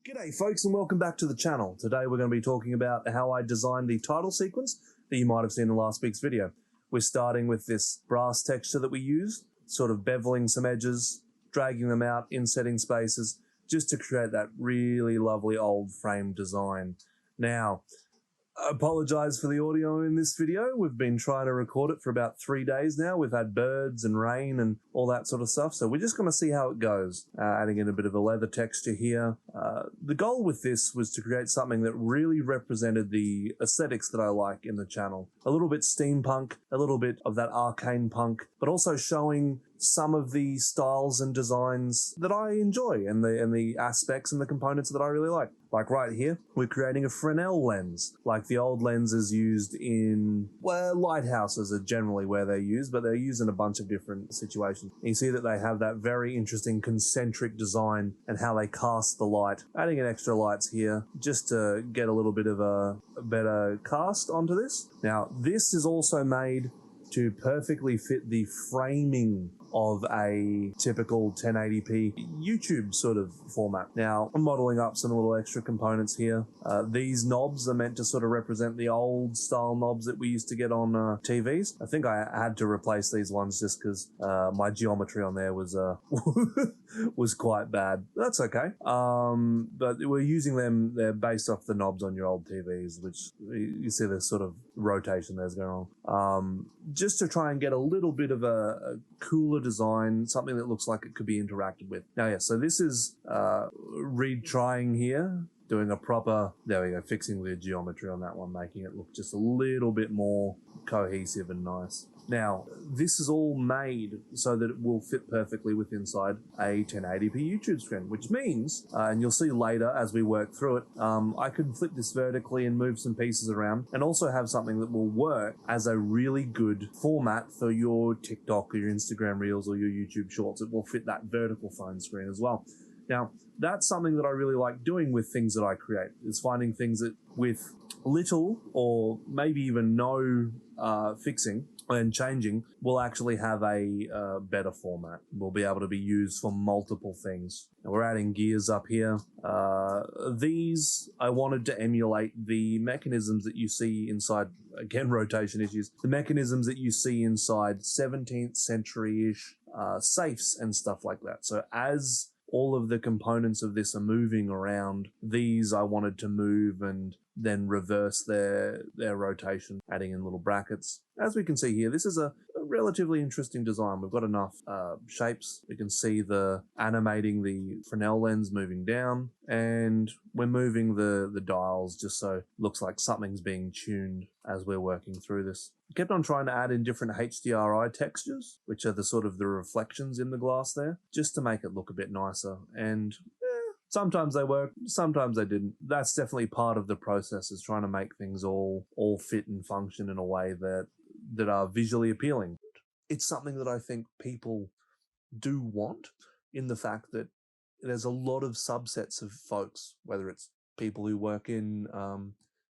G'day folks and welcome back to the channel. Today we're going to be talking about how I designed the title sequence that you might have seen in last week's video. We're starting with this brass texture that we used, sort of beveling some edges, dragging them out, insetting spaces, just to create that really lovely old frame design. Now, I apologize for the audio in this video. We've been trying to record it for about 3 days now. We've had birds and rain and all that sort of stuff. So we're just going to see how it goes. Adding in a bit of a leather texture here. The goal with this was to create something that really represented the aesthetics that I like in the channel. A little bit steampunk, a little bit of that arcane punk, but also showing some of the styles and designs that I enjoy and the aspects and the components that I really like. Like right here, we're creating a Fresnel lens, like the old lenses used in, well, lighthouses are generally where they're used, but they're used in a bunch of different situations. And you see that they have that very interesting concentric design and how they cast the light. Adding in extra lights here just to get a little bit of a better cast onto this. Now, this is also made to perfectly fit the framing of a typical 1080p YouTube sort of format. Now, I'm modeling up some little extra components here. These knobs are meant to sort of represent the old style knobs that we used to get on TVs. I think I had to replace these ones just because my geometry on there was was quite bad. That's okay. But we're using them, they're based off the knobs on your old TVs, which you see the sort of rotation there's going on. Just to try and get a little bit of a cooler design, something that looks like it could be interacted with. Now, yeah, so this is retrying here, doing a proper, there we go, fixing the geometry on that one, making it look just a little bit more cohesive and nice. Now, this is all made so that it will fit perfectly with inside a 1080p YouTube screen, which means, and you'll see later as we work through it, I could flip this vertically and move some pieces around and also have something that will work as a really good format for your TikTok or your Instagram Reels or your YouTube Shorts. It will fit that vertical phone screen as well. Now, that's something that I really like doing with things that I create, is finding things that with little or maybe even no fixing and changing will actually have a better format. Will be able to be used for multiple things. And we're adding gears up here. These, I wanted to emulate the mechanisms that you see inside, again, rotation issues, the mechanisms that you see inside 17th century-ish safes and stuff like that. So as all of the components of this are moving around, these I wanted to move and then reverse their rotation, adding in little brackets. As we can see here, this is a relatively interesting design. We've got enough shapes. We can see the animating the Fresnel lens moving down, and we're moving the dials just so it looks like something's being tuned as we're working through this. Kept on trying to add in different HDRI textures, which are the sort of the reflections in the glass there, just to make it look a bit nicer. And sometimes they work, sometimes they didn't. That's definitely part of the process, is trying to make things all fit and function in a way that are visually appealing. It's something that I think people do want, in the fact that there's a lot of subsets of folks, whether it's people who work in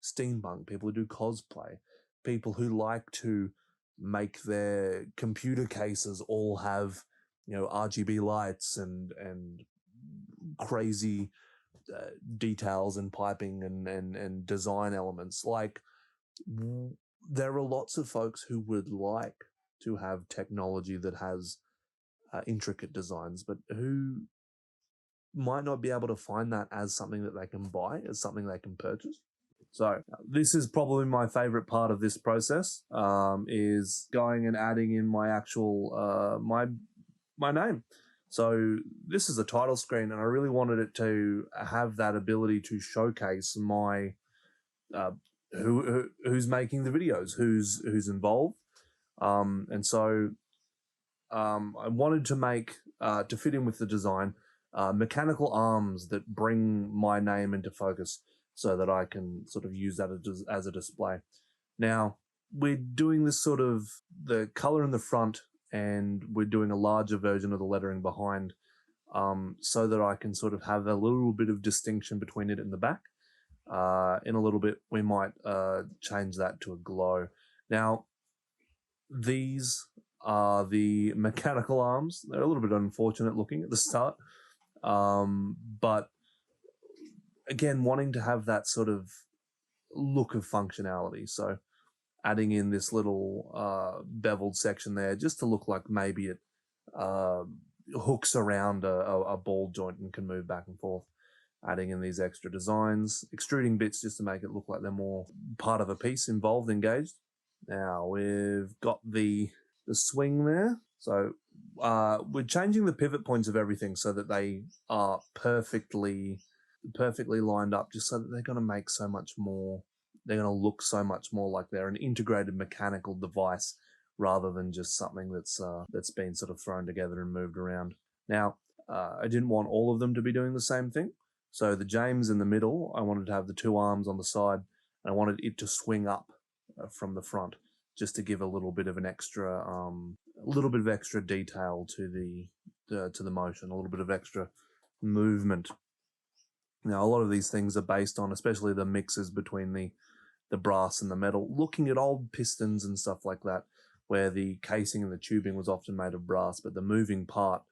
steampunk, people who do cosplay, people who like to make their computer cases all have, you know, RGB lights and crazy details and piping and design elements. Like, there are lots of folks who would like to have technology that has intricate designs, but who might not be able to find that as something that they can buy, as something they can purchase. So this is probably my favorite part of this process, is going and adding in my actual, my name. So this is a title screen, and I really wanted it to have that ability to showcase my, who's making the videos, who's involved. And so I wanted to make, to fit in with the design, mechanical arms that bring my name into focus, so that I can sort of use that as a display. Now, we're doing this sort of, the color in the front, and we're doing a larger version of the lettering behind, so that I can sort of have a little bit of distinction between it and the back. In a little bit, we might change that to a glow. Now, these are the mechanical arms. They're a little bit unfortunate looking at the start, but again, wanting to have that sort of look of functionality. So adding in this little beveled section there just to look like maybe it hooks around a ball joint and can move back and forth. Adding in these extra designs, extruding bits just to make it look like they're more part of a piece, involved, engaged. Now we've got the swing there. So we're changing the pivot points of everything so that they are perfectly lined up, just so that they're going to make so much more, they're going to look so much more like they're an integrated mechanical device rather than just something that's been sort of thrown together and moved around. Now, I didn't want all of them to be doing the same thing. So the James in the middle, I wanted to have the two arms on the side, and I wanted it to swing up from the front, just to give a little bit of an extra, detail to the motion, a little bit of extra movement. Now, a lot of these things are based on, especially the mixes between the brass and the metal, looking at old pistons and stuff like that, where the casing and the tubing was often made of brass, but the moving part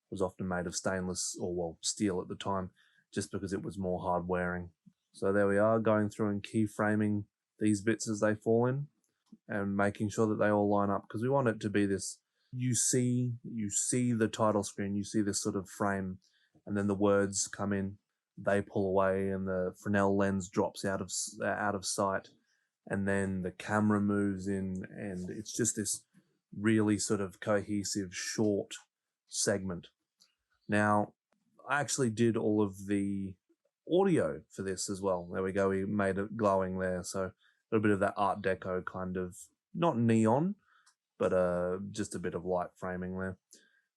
was often made of stainless or steel at the time, just because it was more hard wearing. So there we are, going through and keyframing these bits as they fall in and making sure that they all line up, because we want it to be this, you see the title screen, you see this sort of frame, and then the words come in, they pull away, and the Fresnel lens drops out of sight, and then the camera moves in, and it's just this really sort of cohesive short segment. Now, I actually did all of the audio for this as well. There we go. We made it glowing there. So a little bit of that Art Deco kind of, not neon, but just a bit of light framing there.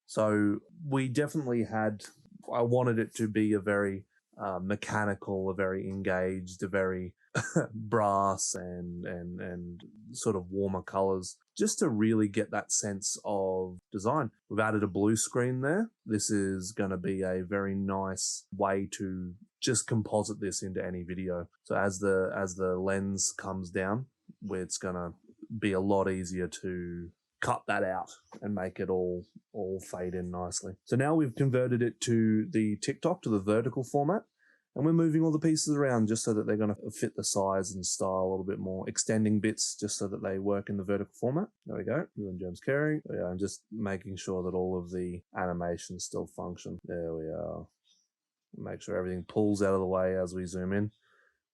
So we definitely I wanted it to be a very mechanical, a very engaged, a very brass and sort of warmer colors, just to really get that sense of design. We've added a blue screen there. This is going to be a very nice way to just composite this into any video. So as the lens comes down, it's going to be a lot easier to cut that out and make it all fade in nicely. So now we've converted it to the Tik Tok, to the vertical format. And we're moving all the pieces around just so that they're going to fit the size and style a little bit more. Extending bits just so that they work in the vertical format. There we go. You and James Carey. Yeah, I'm just making sure that all of the animations still function. There we are. Make sure everything pulls out of the way as we zoom in.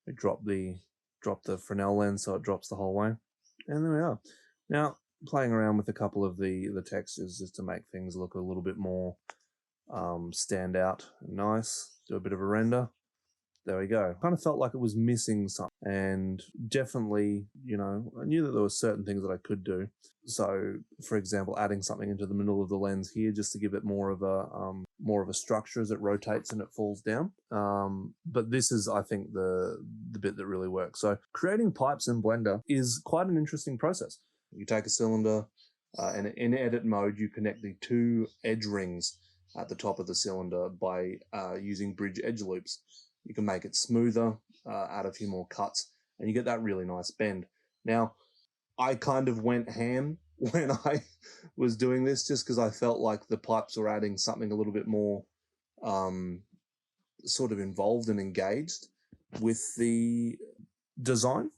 We drop the Fresnel lens so it drops the whole way. And there we are. Now, playing around with a couple of the textures just to make things look a little bit more stand out and nice. Do a bit of a render. There we go. Kind of felt like it was missing something, and definitely, I knew that there were certain things that I could do. So, for example, adding something into the middle of the lens here just to give it more of a structure as it rotates and it falls down. But this is, I think, the bit that really works. So, creating pipes in Blender is quite an interesting process. You take a cylinder, and in edit mode, you connect the two edge rings at the top of the cylinder by using bridge edge loops. You can make it smoother, add a few more cuts, and you get that really nice bend. Now, I kind of went ham when I was doing this, just because I felt like the pipes were adding something a little bit more sort of involved and engaged with the design.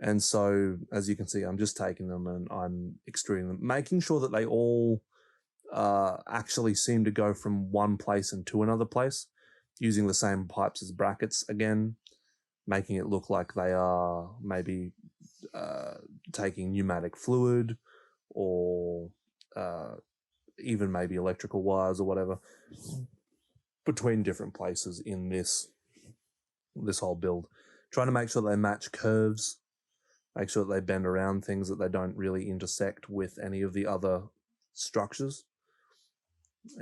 And so, as you can see, I'm just taking them and I'm extruding them, making sure that they all actually seem to go from one place and to another place, using the same pipes as brackets again, making it look like they are maybe taking pneumatic fluid or even maybe electrical wires or whatever between different places in this whole build. Trying to make sure they match curves, make sure that they bend around things, that they don't really intersect with any of the other structures.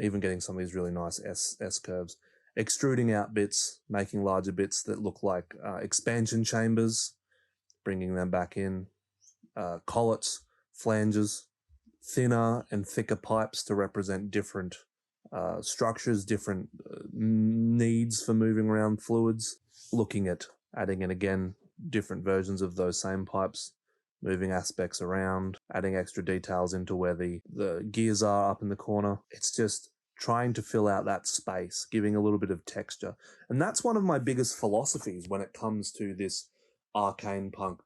Even getting some of these really nice S curves. Extruding out bits, making larger bits that look like expansion chambers, bringing them back in, collets, flanges, thinner and thicker pipes to represent different structures, different needs for moving around fluids, looking at adding in again different versions of those same pipes, moving aspects around, adding extra details into where the gears are up in the corner. It's just trying to fill out that space, giving a little bit of texture. And that's one of my biggest philosophies when it comes to this arcane punk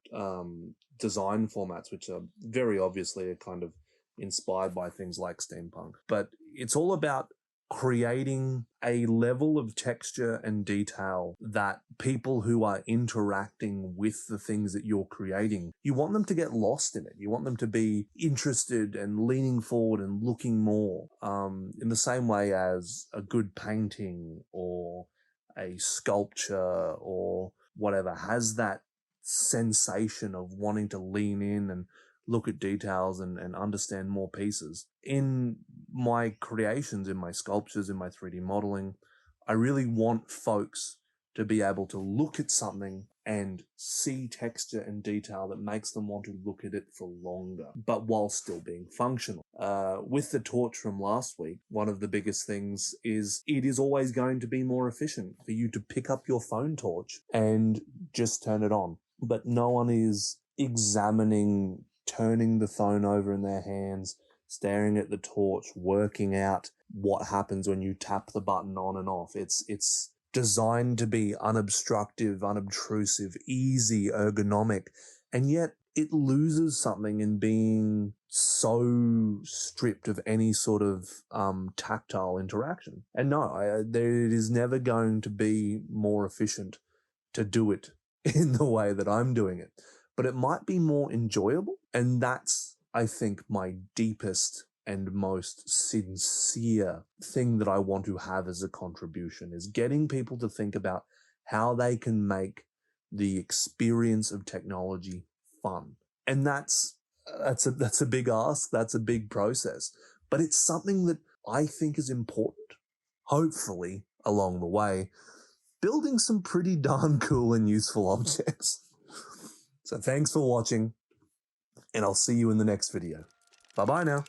design formats, which are very obviously a kind of inspired by things like steampunk. But it's all about creating a level of texture and detail that people who are interacting with the things that you're creating, you want them to get lost in it. You want them to be interested and leaning forward and looking more, in the same way as a good painting or a sculpture or whatever has that sensation of wanting to lean in and look at details and understand more pieces. In my creations, in my sculptures, in my 3D modeling, I really want folks to be able to look at something and see texture and detail that makes them want to look at it for longer, but while still being functional. With the torch from last week, one of the biggest things is it is always going to be more efficient for you to pick up your phone torch and just turn it on. But no one is examining, turning the phone over in their hands, staring at the torch, working out what happens when you tap the button on and off. It's designed to be unobstructive, unobtrusive, easy, ergonomic, and yet it loses something in being so stripped of any sort of tactile interaction. And no, it is never going to be more efficient to do it in the way that I'm doing it, but it might be more enjoyable. And that's, I think, my deepest and most sincere thing that I want to have as a contribution, is getting people to think about how they can make the experience of technology fun. And that's a big ask. That's a big process, but it's something that I think is important. Hopefully, along the way, building some pretty darn cool and useful objects. So thanks for watching, and I'll see you in the next video. Bye-bye now.